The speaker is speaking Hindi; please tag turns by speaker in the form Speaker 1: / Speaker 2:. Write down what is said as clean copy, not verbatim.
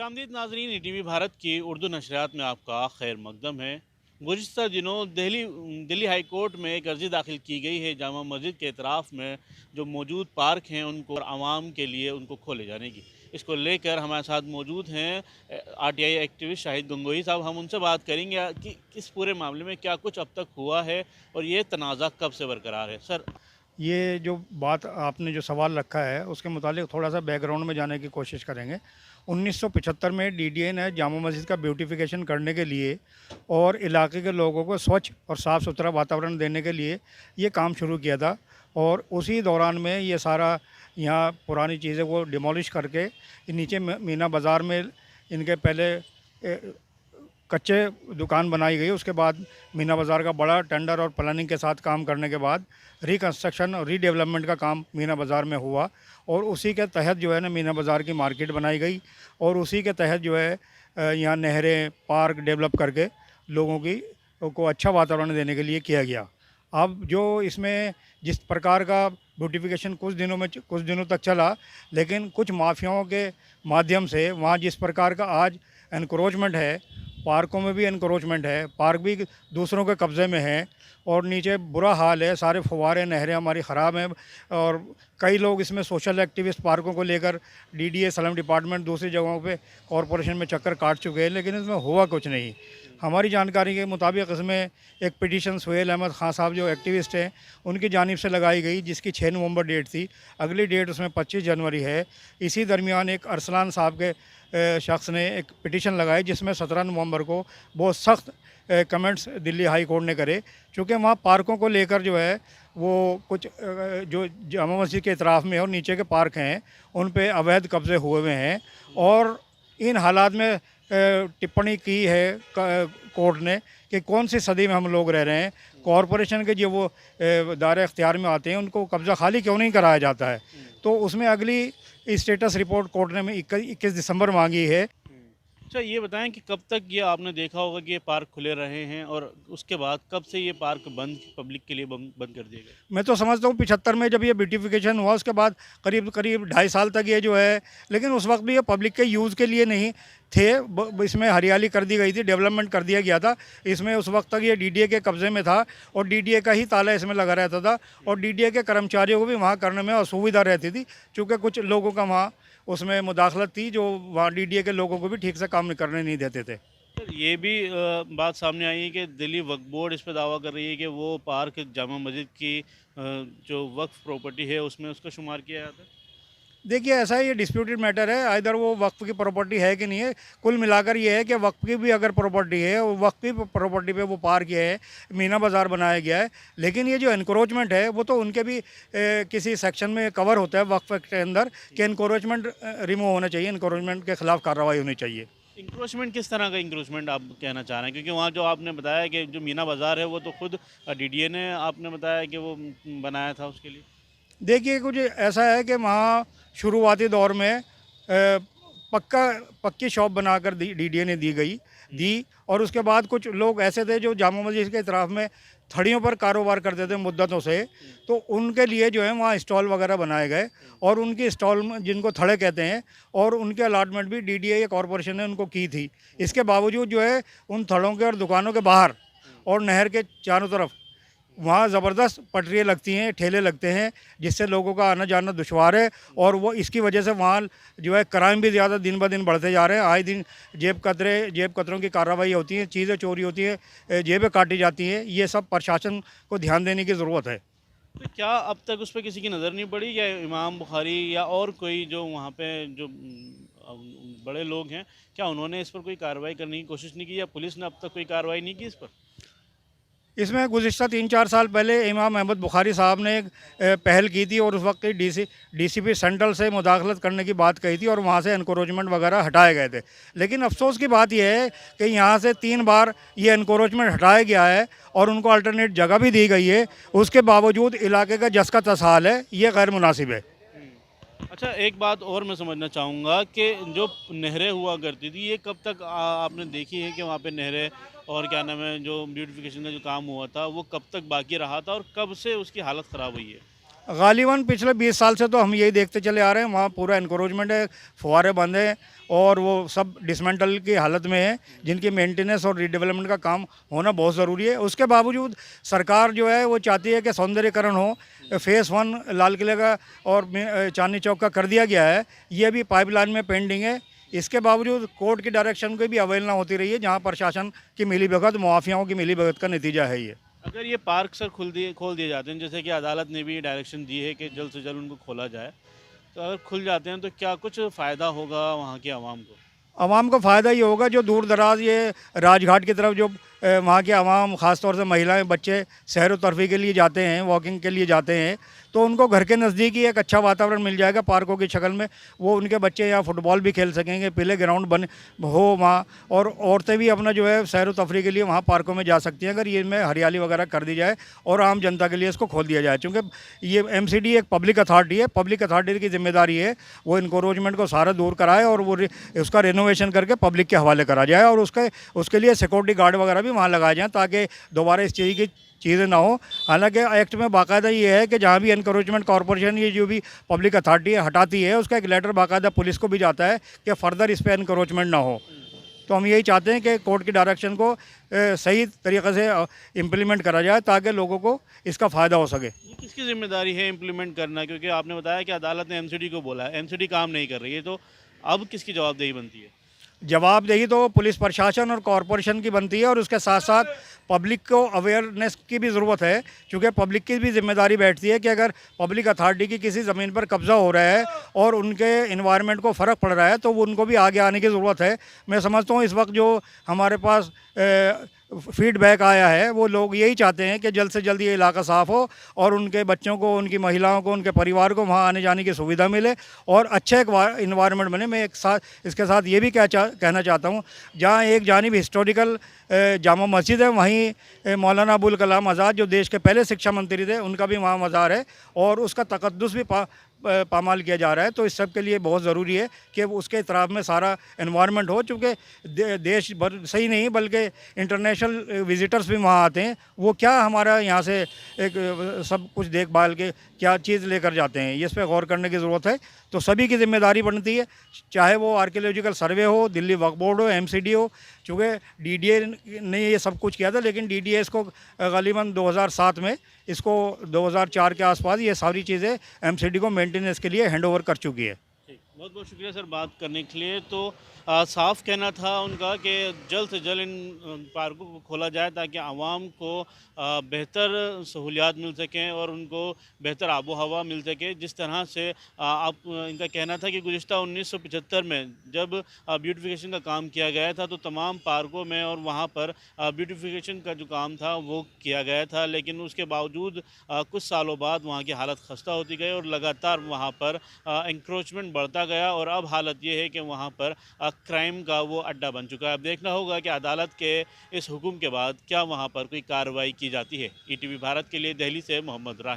Speaker 1: खुशामदीद नाजरीन, ईटीवी भारत की उर्दू नशरियात में आपका खैर मकदम है। गुज़िश्ता दिनों दिल्ली हाई कोर्ट में एक अर्ज़ी दाखिल की गई है जामा मस्जिद के एतराफ़ में जो मौजूद पार्क हैं उनको और आवाम के लिए उनको खोले जाने की। इसको लेकर हमारे साथ मौजूद हैं आरटीआई एक्टिविस्ट शाहिद गंगोही साहब। हम उनसे बात करेंगे कि इस पूरे मामले में क्या कुछ अब तक हुआ है और ये तनाज़ा कब से बरकरार है। सर,
Speaker 2: ये जो बात आपने जो सवाल रखा है उसके मुतालिक थोड़ा सा बैकग्राउंड में जाने की कोशिश करेंगे। 1975 में डीडीए ने जामा मस्जिद का ब्यूटिफिकेशन करने के लिए और इलाके के लोगों को स्वच्छ और साफ़ सुथरा वातावरण देने के लिए ये काम शुरू किया था। और उसी दौरान में ये सारा यहाँ पुरानी चीज़ें को डिमोलिश करके नीचे मीना बाज़ार में इनके पहले कच्चे दुकान बनाई गई। उसके बाद मीना बाज़ार का बड़ा टेंडर और प्लानिंग के साथ काम करने के बाद रिकंस्ट्रक्शन और रीडेवलपमेंट का काम मीना बाज़ार में हुआ और उसी के तहत जो है ना मीना बाज़ार की मार्केट बनाई गई और उसी के तहत जो है यहाँ नहरें पार्क डेवलप करके लोगों की को अच्छा वातावरण देने के लिए किया गया। अब जो इसमें जिस प्रकार का ब्यूटिफिकेशन कुछ दिनों तक चला, लेकिन कुछ माफियाओं के माध्यम से वहाँ जिस प्रकार का आज एनक्रोचमेंट है, पार्कों में भी एनक्रोचमेंट है, पार्क भी दूसरों के कब्ज़े में है और नीचे बुरा हाल है, सारे फव्वारे नहरें हमारी ख़राब हैं। और कई लोग इसमें सोशल एक्टिविस्ट पार्कों को लेकर डीडीए सलम डिपार्टमेंट दूसरी जगहों पे कॉरपोरेशन में चक्कर काट चुके हैं, लेकिन इसमें हुआ कुछ नहीं। हमारी जानकारी के मुताबिक इसमें एक पिटीशन सुहेल अहमद खान साहब जो एक्टिविस्ट हैं उनकी जानिब से लगाई गई, जिसकी 6 नवंबर डेट थी। अगली डेट उसमें 25 जनवरी है। इसी दरमियान एक अरसलान साहब के शख्स ने एक पिटीशन लगाई जिसमें 17 नवंबर को बहुत सख्त कमेंट्स दिल्ली हाई कोर्ट ने करे। चूँकि वहाँ पार्कों को लेकर जो है वो कुछ जो जामा मस्जिद के इतराफ़ में और नीचे के पार्क हैं उन पे अवैध कब्ज़े हुए हैं और इन हालात में टिप्पणी की है कोर्ट ने कि कौन सी सदी में हम लोग रह रहे हैं। कॉरपोरेशन के जो वो दायरे अख्तियार में आते हैं उनको कब्ज़ा खाली क्यों नहीं कराया जाता है। तो उसमें अगली स्टेटस रिपोर्ट कोर्ट ने में 21 दिसंबर मांगी है।
Speaker 1: अच्छा, ये बताएं कि कब तक ये आपने देखा होगा कि ये पार्क खुले रहे हैं और उसके बाद कब से ये पार्क बंद पब्लिक के लिए बंद कर दिए गए?
Speaker 2: मैं तो समझता हूँ 75 में जब ये ब्यूटिफिकेशन हुआ उसके बाद करीब करीब 2.5 साल तक ये जो है, लेकिन उस वक्त भी ये पब्लिक के यूज़ के लिए नहीं थे। इसमें हरियाली कर दी गई थी, डेवलपमेंट कर दिया गया था। इसमें उस वक्त तक ये डीडीए के कब्ज़े में था और डीडीए का ही ताला इसमें लगा रहता था और डीडीए के कर्मचारियों को भी वहाँ करने में असुविधा रहती थी, चूँकि कुछ लोगों का वहाँ उसमें मुदाखलत थी जो वहाँ डीडीए के लोगों को भी ठीक से काम करने नहीं देते थे।
Speaker 1: सर, ये भी बात सामने आई है कि दिल्ली वक्फ बोर्ड इस पर दावा कर रही है कि वो पार्क जामा मस्जिद की जो वक्फ प्रॉपर्टी है उसमें उसका शुमार किया जाता है।
Speaker 2: देखिए, ऐसा है, ये डिस्प्यूटेड मैटर है, इधर वो वक्फ की प्रॉपर्टी है कि नहीं है। कुल मिलाकर ये है कि वक्फ की भी अगर प्रॉपर्टी है, वो वक्फ की प्रॉपर्टी पे वो पार्क ये है, मीना बाज़ार बनाया गया है। लेकिन ये जो एनक्रोचमेंट है वो तो उनके भी किसी सेक्शन में कवर होता है वक्फ के अंदर कि एनक्रोचमेंट रिमूव होना चाहिए, एनक्रोचमेंट के ख़िलाफ़ कार्रवाई होनी चाहिए।
Speaker 1: इंक्रोचमेंट किस तरह का इंक्रोचमेंट आप कहना चाह रहे हैं? क्योंकि वहाँ जो आपने बताया कि जो मीना बाज़ार है वो तो खुद डीडीए ने आपने बताया कि वो बनाया था उसके लिए।
Speaker 2: देखिए, कुछ ऐसा है कि वहाँ शुरुआती दौर में पक्की शॉप बनाकर डीडीए ने दी और उसके बाद कुछ लोग ऐसे थे जो जामा मस्जिद के इतराफ़ में थड़ियों पर कारोबार करते थे मुद्दतों से, तो उनके लिए जो है वहाँ स्टॉल वगैरह बनाए गए और उनकी स्टॉल में जिनको थड़े कहते हैं और उनके अलॉटमेंट भी डीडीए या कॉरपोरेशन ने उनको की थी। इसके बावजूद जो है उन थड़ों के और दुकानों के बाहर और नहर के चारों तरफ वहाँ ज़बरदस्त पटरियाँ लगती हैं, ठेले लगते हैं, जिससे लोगों का आना जाना दुश्वार है और वो इसकी वजह से वहाँ जो है क्राइम भी ज़्यादा दिन ब दिन बढ़ते जा रहे हैं। आए दिन जेब कतरों की कार्रवाई होती हैं, चीज़ें चोरी होती हैं, जेबें काटी जाती हैं। ये सब प्रशासन को ध्यान देने की ज़रूरत है।
Speaker 1: तो क्या अब तक उस पर किसी की नज़र नहीं पड़ी या इमाम बुखारी या और कोई जो वहाँ पे जो बड़े लोग हैं, क्या उन्होंने इस पर कोई कार्रवाई करने की कोशिश नहीं की या पुलिस ने अब तक कोई कार्रवाई नहीं की इस पर?
Speaker 2: इसमें गुज़िश्ता 3-4 साल पहले इमाम अहमद बुखारी साहब ने एक पहल की थी और उस वक्त डीसीपी सेंट्रल से मुदाखलत करने की बात कही थी और वहाँ से एनक्रोचमेंट वगैरह हटाए गए थे। लेकिन अफसोस की बात यह है कि यहाँ से 3 बार ये एनक्रोचमेंट हटाया गया है और उनको अल्टरनेट जगह भी दी गई है। उसके बावजूद इलाके का जस का तस हाल है, ये गैर मुनासिब है।
Speaker 1: अच्छा, एक बात और मैं समझना चाहूँगा कि जो नहरें हुआ करती थी ये कब तक आपने देखी है कि वहाँ पे नहरें और क्या नाम है जो ब्यूटिफिकेशन का जो काम हुआ था वो कब तक बाकी रहा था और कब से उसकी हालत ख़राब हुई है?
Speaker 2: गालिबन पिछले 20 साल से तो हम यही देखते चले आ रहे हैं, वहाँ पूरा इनक्रोचमेंट है, फुहारे बंद हैं और वो सब डिसमेंटल की हालत में है, जिनकी मेंटेनेंस और रीडेवलपमेंट का काम होना बहुत ज़रूरी है। उसके बावजूद सरकार जो है वो चाहती है कि सौंदर्यीकरण हो। फेज़ 1 लाल किले का और चांदनी चौक का कर दिया गया है, ये भी पाइपलाइन में पेंडिंग है। इसके बावजूद कोर्ट की डायरेक्शन की भी अवहेलना होती रही है, जहाँ प्रशासन की मिलीभगत, मुआफियाओं की मिलीभगत का नतीजा है ये।
Speaker 1: अगर ये पार्क सर खोल दिए जाते हैं, जैसे कि अदालत ने भी डायरेक्शन दी है कि जल्द से जल्द उनको खोला जाए, तो अगर खुल जाते हैं तो क्या कुछ फ़ायदा होगा वहाँ की आवाम को?
Speaker 2: आवाम को फ़ायदा ये होगा जो दूर दराज ये राजघाट की तरफ जो वहाँ की आवाम, ख़ास तौर से महिलाएं, बच्चे सैर व तफरीह के लिए जाते हैं, वॉकिंग के लिए जाते हैं, तो उनको घर के नज़दीक ही एक अच्छा वातावरण मिल जाएगा पार्कों की शक्ल में। वो उनके बच्चे यहाँ फुटबॉल भी खेल सकेंगे, प्ले ग्राउंड बने हो वहाँ, और औरतें भी अपना जो है सैर व तफरीह के लिए वहाँ पार्कों में जा सकती हैं, अगर ये में हरियाली वगैरह कर दी जाए और आम जनता के लिए इसको खोल दिया जाए। चूँकि ये MCD एक पब्लिक अथॉरिटी है, पब्लिक अथॉरिटी की जिम्मेदारी है वो इनक्रोचमेंट को सारा दूर कराए और वो उसका रेनोवेशन करके पब्लिक के हवाले करा जाए, और उसके लिए सिक्योरिटी गार्ड वगैरह भी वहाँ लगाए जाएँ, ताकि दोबारा इस चीज़ की चीज़ें ना हो। हालांकि एक्ट में बाकायदा ये है कि जहाँ भी एनकरोचमेंट कॉरपोरेशन ये जो भी पब्लिक अथॉरिटी है हटाती है, उसका एक लेटर बाकायदा पुलिस को भी जाता है कि फ़र्दर इस पर एनकरोचमेंट ना हो। तो हम यही चाहते हैं कि कोर्ट की डायरेक्शन को सही तरीक़े से इम्प्लीमेंट करा जाए, ताकि लोगों को इसका फ़ायदा हो सके।
Speaker 1: ये किसकी ज़िम्मेदारी है इम्प्लीमेंट करना? क्योंकि आपने बताया कि अदालत ने MCD को बोला है, MCD काम नहीं कर रही है, तो अब किसकी जवाबदेही बनती है?
Speaker 2: जवाबदेही तो पुलिस प्रशासन और कॉरपोरेशन की बनती है, और उसके साथ साथ पब्लिक को अवेयरनेस की भी ज़रूरत है, क्योंकि पब्लिक की भी जिम्मेदारी बैठती है कि अगर पब्लिक अथॉरिटी की किसी ज़मीन पर कब्ज़ा हो रहा है और उनके इन्वायरमेंट को फ़र्क पड़ रहा है, तो उनको भी आगे आने की ज़रूरत है। मैं समझता हूँ इस वक्त जो हमारे पास फीडबैक आया है, वो लोग यही चाहते हैं कि जल्द से जल्द ये इलाका साफ़ हो और उनके बच्चों को, उनकी महिलाओं को, उनके परिवार को वहाँ आने जाने की सुविधा मिले और अच्छा एक इन्वायरमेंट बने। मैं इसके साथ ये भी कहना चाहता हूँ, जहाँ एक जानिब हिस्टोरिकल जामा मस्जिद है, वहीं मौलाना अबुल कलाम आज़ाद जो देश के पहले शिक्षा मंत्री थे, उनका भी वहाँ मज़ार है और उसका तक़द्दुस भी पामाल किया जा रहा है। तो इस सब के लिए बहुत ज़रूरी है कि उसके इतराफ़ में सारा इन्वायरमेंट हो, चूँकि देश भर सही नहीं बल्कि इंटरनेशनल विज़िटर्स भी वहाँ आते हैं। वो क्या हमारा यहाँ से एक सब कुछ देखभाल के क्या चीज़ लेकर जाते हैं, इस पर गौर करने की ज़रूरत है। तो सभी की जिम्मेदारी बनती है, चाहे वो आर्कियोलॉजिकल सर्वे हो, दिल्ली वक्फ बोर्ड हो, MCD हो। चूँकि DDA ने ये सब कुछ किया था, लेकिन DDA इसको ग़ालिबन 2007 में, इसको 2004 के आसपास ये सारी चीज़ें MCD को मेंटेनेंस के लिए हैंड ओवर कर चुकी है।
Speaker 1: ठीक, बहुत बहुत शुक्रिया सर बात करने के लिए। तो साफ कहना था उनका कि जल्द से जल्द इन पार्कों को खोला जाए, ताकि आवाम को बेहतर सहूलियात मिल सकें और उनको बेहतर आबो हवा मिल सके। जिस तरह से आप इनका कहना था कि गुज़िश्ता 1975 में जब ब्यूटिफिकेशन का काम किया गया था, तो तमाम पार्कों में और वहाँ पर ब्यूटिफिकेशन का जो काम था वो किया गया था, लेकिन उसके बावजूद कुछ सालों बाद वहाँ की हालत खस्ता होती गई और लगातार वहाँ पर इंक्रोचमेंट बढ़ता गया और अब हालत ये है कि वहाँ पर क्राइम का वो अड्डा बन चुका है। अब देखना होगा कि अदालत के इस हुक्म के बाद क्या वहाँ पर कोई कार्रवाई की जाती है। ETV भारत के लिए दिल्ली से मोहम्मद राही।